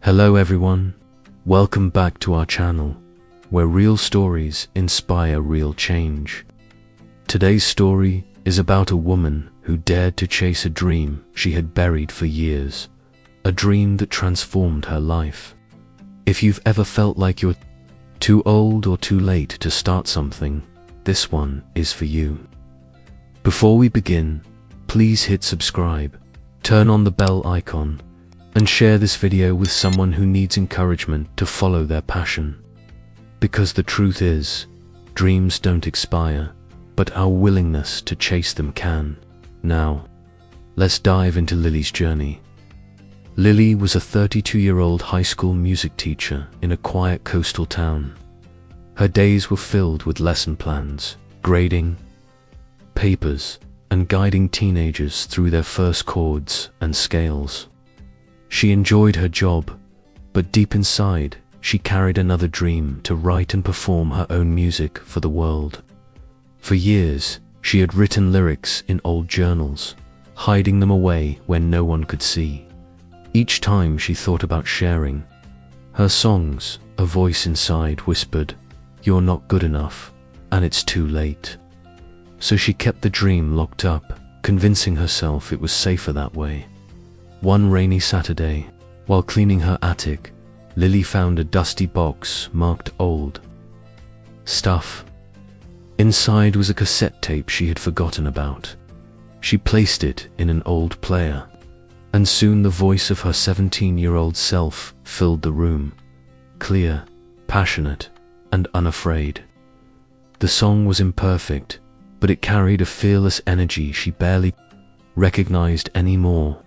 Hello everyone, welcome back to our channel, where real stories inspire real change. Today's story is about a woman who dared to chase a dream she had buried for years, a dream that transformed her life. If you've ever felt like you're too old or too late to start something, this one is for you. Before we begin, please hit subscribe, turn on the bell icon, and share this video with someone who needs encouragement to follow their passion. Because the truth is, dreams don't expire, but our willingness to chase them can. Now, let's dive into Lily's journey. Lily was a 32-year-old high school music teacher in a quiet coastal town. Her days were filled with lesson plans, grading papers, and guiding teenagers through their first chords and scales. She enjoyed her job, but deep inside, she carried another dream: to write and perform her own music for the world. For years, she had written lyrics in old journals, hiding them away where no one could see. Each time she thought about sharing her songs, a voice inside whispered, "You're not good enough, and it's too late." So she kept the dream locked up, convincing herself it was safer that way. One rainy Saturday, while cleaning her attic, Lily found a dusty box marked "Old Stuff." Inside was a cassette tape she had forgotten about. She placed it in an old player, and soon the voice of her 17-year-old self filled the room, clear, passionate, and unafraid. The song was imperfect, but it carried a fearless energy she barely recognized anymore.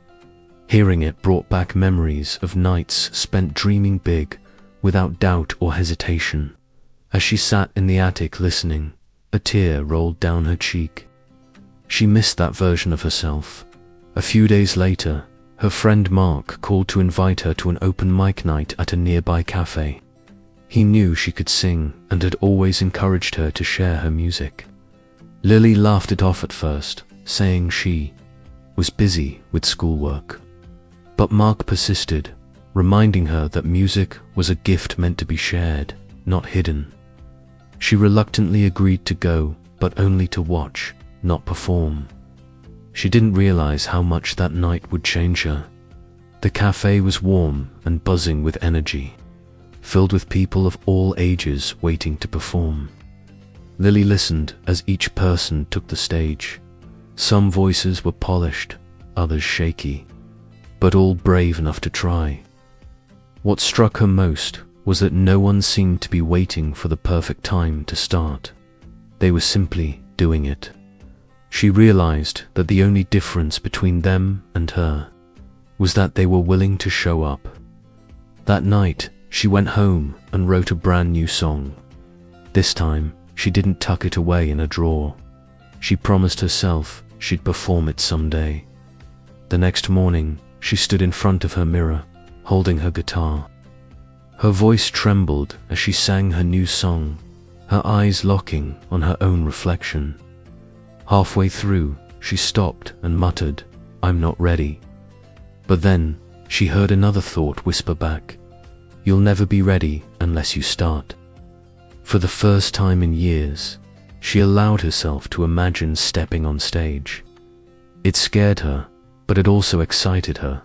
Hearing it brought back memories of nights spent dreaming big, without doubt or hesitation. As she sat in the attic listening, a tear rolled down her cheek. She missed that version of herself. A few days later, her friend Mark called to invite her to an open mic night at a nearby cafe. He knew she could sing and had always encouraged her to share her music. Lily laughed it off at first, saying she was busy with schoolwork. But Mark persisted, reminding her that music was a gift meant to be shared, not hidden. She reluctantly agreed to go, but only to watch, not perform. She didn't realize how much that night would change her. The cafe was warm and buzzing with energy, filled with people of all ages waiting to perform. Lily listened as each person took the stage. Some voices were polished, others shaky, but all brave enough to try. What struck her most was that no one seemed to be waiting for the perfect time to start. They were simply doing it. She realized that the only difference between them and her was that they were willing to show up. That night, she went home and wrote a brand new song. This time, she didn't tuck it away in a drawer. She promised herself she'd perform it someday. The next morning, she stood in front of her mirror, holding her guitar. Her voice trembled as she sang her new song, her eyes locking on her own reflection. Halfway through, she stopped and muttered, "I'm not ready." But then, she heard another thought whisper back, "You'll never be ready unless you start." For the first time in years, she allowed herself to imagine stepping on stage. It scared her, but it also excited her.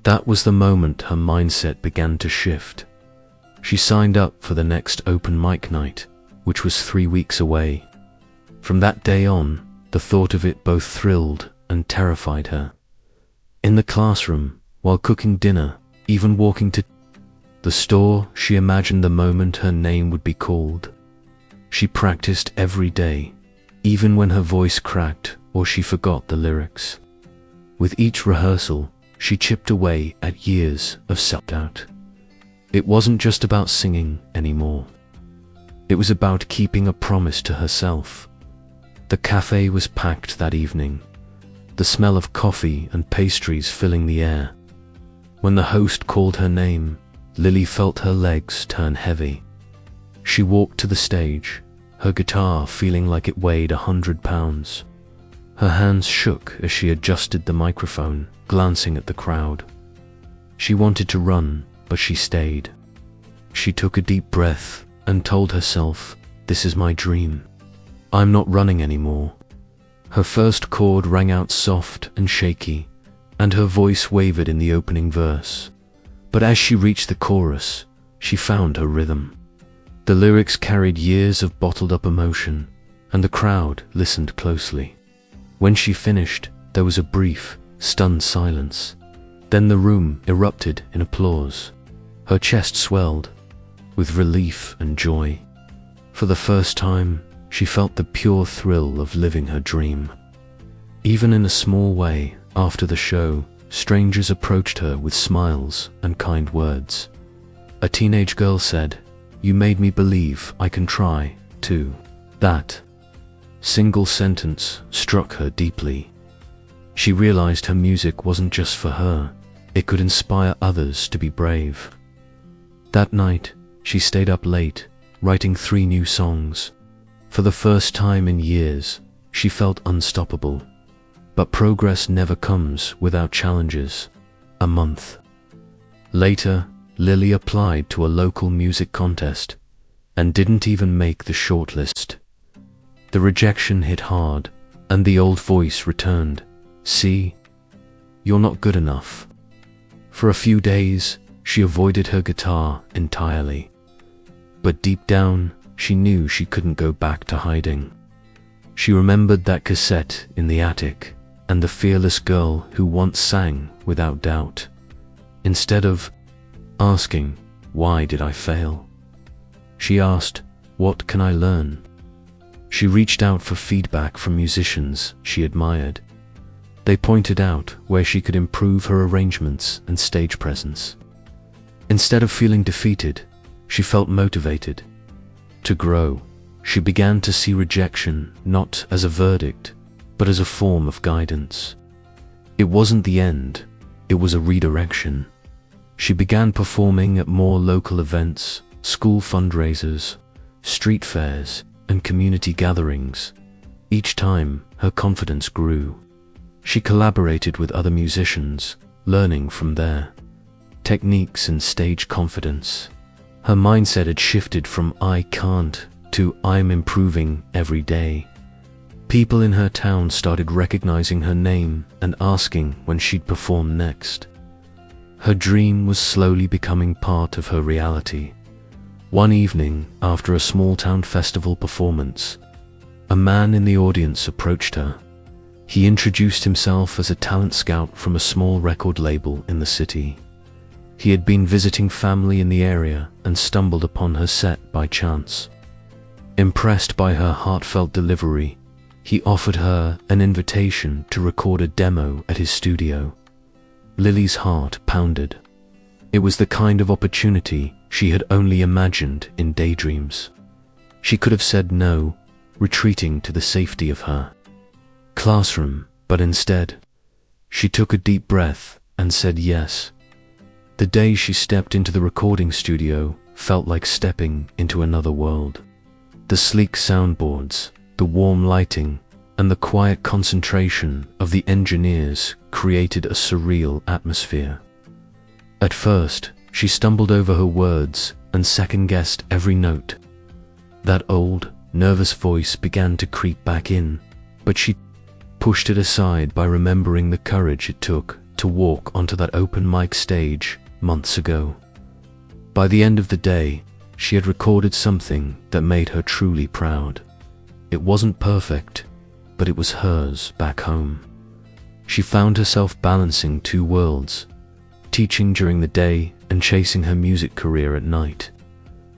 That was the moment her mindset began to shift. She signed up for the next open mic night, which was 3 weeks away. From that day on, the thought of it both thrilled and terrified her. In the classroom, while cooking dinner, even walking to the store, she imagined the moment her name would be called. She practiced every day, even when her voice cracked or she forgot the lyrics. With each rehearsal, she chipped away at years of self-doubt. It wasn't just about singing anymore. It was about keeping a promise to herself. The cafe was packed that evening, the smell of coffee and pastries filling the air. When the host called her name, Lily felt her legs turn heavy. She walked to the stage, her guitar feeling like it weighed 100 pounds. Her hands shook as she adjusted the microphone, glancing at the crowd. She wanted to run, but she stayed. She took a deep breath and told herself, "This is my dream. I'm not running anymore." Her first chord rang out soft and shaky, and her voice wavered in the opening verse. But as she reached the chorus, she found her rhythm. The lyrics carried years of bottled-up emotion, and the crowd listened closely. When she finished, there was a brief, stunned silence. Then the room erupted in applause. Her chest swelled with relief and joy. For the first time, she felt the pure thrill of living her dream. Even in a small way, after the show, strangers approached her with smiles and kind words. A teenage girl said, "You made me believe I can try, too." That single sentence struck her deeply. She realized her music wasn't just for her, it could inspire others to be brave. That night, she stayed up late, writing 3 new songs. For the first time in years, she felt unstoppable. But progress never comes without challenges. A month later, Lily applied to a local music contest and didn't even make the shortlist. The rejection hit hard, and the old voice returned. "See, you're not good enough." For a few days, she avoided her guitar entirely. But deep down, she knew she couldn't go back to hiding. She remembered that cassette in the attic and the fearless girl who once sang without doubt. Instead of asking, "Why did I fail?" she asked, "What can I learn?" She reached out for feedback from musicians she admired. They pointed out where she could improve her arrangements and stage presence. Instead of feeling defeated, she felt motivated. To grow, she began to see rejection not as a verdict, but as a form of guidance. It wasn't the end, it was a redirection. She began performing at more local events, school fundraisers, street fairs, and community gatherings. Each time, her confidence grew. She collaborated with other musicians, learning from their techniques and stage confidence. Her mindset had shifted from "I can't" to "I'm improving every day." People in her town started recognizing her name and asking when she'd perform next. Her dream was slowly becoming part of her reality. One evening, after a small-town festival performance, a man in the audience approached her. He introduced himself as a talent scout from a small record label in the city. He had been visiting family in the area and stumbled upon her set by chance. Impressed by her heartfelt delivery, he offered her an invitation to record a demo at his studio. Lily's heart pounded. It was the kind of opportunity she had only imagined in daydreams. She could have said no, retreating to the safety of her classroom, but instead, she took a deep breath and said yes. The day she stepped into the recording studio felt like stepping into another world. The sleek soundboards, the warm lighting, and the quiet concentration of the engineers created a surreal atmosphere. At first, she stumbled over her words and second-guessed every note. That old, nervous voice began to creep back in, but she pushed it aside by remembering the courage it took to walk onto that open mic stage months ago. By the end of the day, she had recorded something that made her truly proud. It wasn't perfect, but it was hers back home. She found herself balancing 2 worlds, teaching during the day and chasing her music career at night.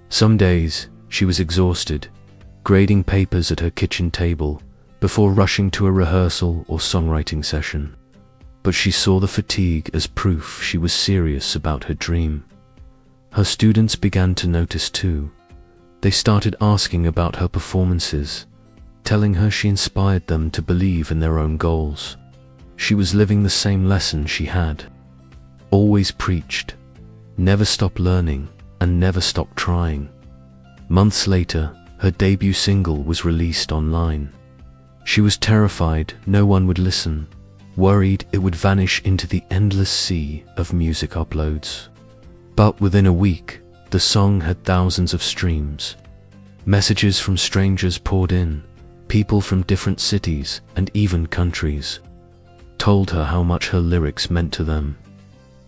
Some days, she was exhausted, grading papers at her kitchen table before rushing to a rehearsal or songwriting session. But she saw the fatigue as proof she was serious about her dream. Her students began to notice too. They started asking about her performances, telling her she inspired them to believe in their own goals. She was living the same lesson she had always preached: never stop learning and never stop trying. Months later, her debut single was released online. She was terrified no one would listen, worried it would vanish into the endless sea of music uploads. But within a week, the song had thousands of streams. Messages from strangers poured in. People from different cities and even countries told her how much her lyrics meant to them.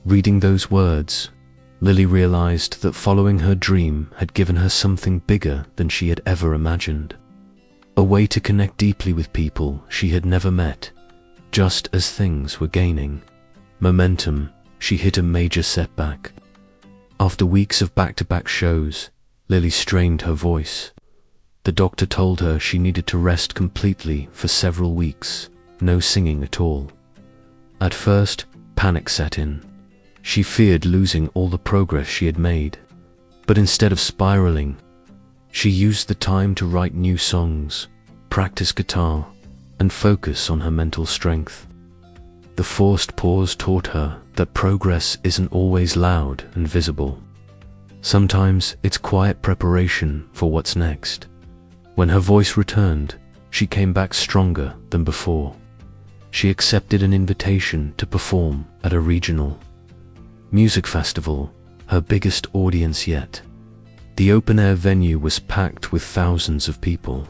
Reading those words, Lily realized that following her dream had given her something bigger than she had ever imagined. A way to connect deeply with people she had never met. Just as things were gaining momentum, she hit a major setback. After weeks of back-to-back shows, Lily strained her voice. The doctor told her she needed to rest completely for several weeks, no singing at all. At first, panic set in. She feared losing all the progress she had made. But instead of spiraling, she used the time to write new songs, practice guitar, and focus on her mental strength. The forced pause taught her that progress isn't always loud and visible. Sometimes it's quiet preparation for what's next. When her voice returned, she came back stronger than before. She accepted an invitation to perform at a regional music festival, her biggest audience yet. The open-air venue was packed with thousands of people.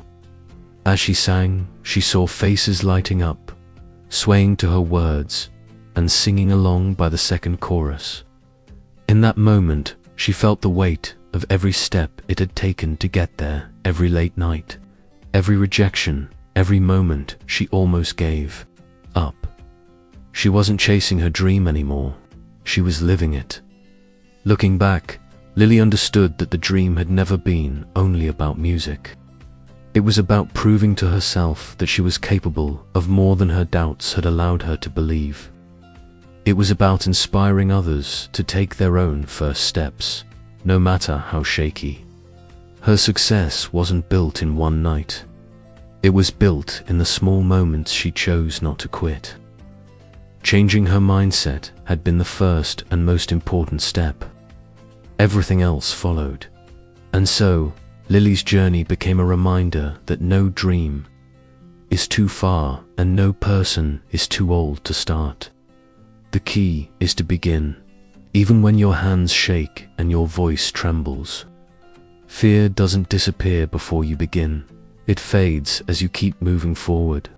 As she sang, she saw faces lighting up, swaying to her words, and singing along by the second chorus. In that moment, she felt the weight of every step it had taken to get there, every late night, every rejection, every moment she almost gave up. She wasn't chasing her dream anymore. She was living it. Looking back, Lily understood that the dream had never been only about music. It was about proving to herself that she was capable of more than her doubts had allowed her to believe. It was about inspiring others to take their own first steps, no matter how shaky. Her success wasn't built in one night. It was built in the small moments she chose not to quit. Changing her mindset had been the first and most important step. Everything else followed. And so, Lily's journey became a reminder that no dream is too far and no person is too old to start. The key is to begin, even when your hands shake and your voice trembles. Fear doesn't disappear before you begin. It fades as you keep moving forward.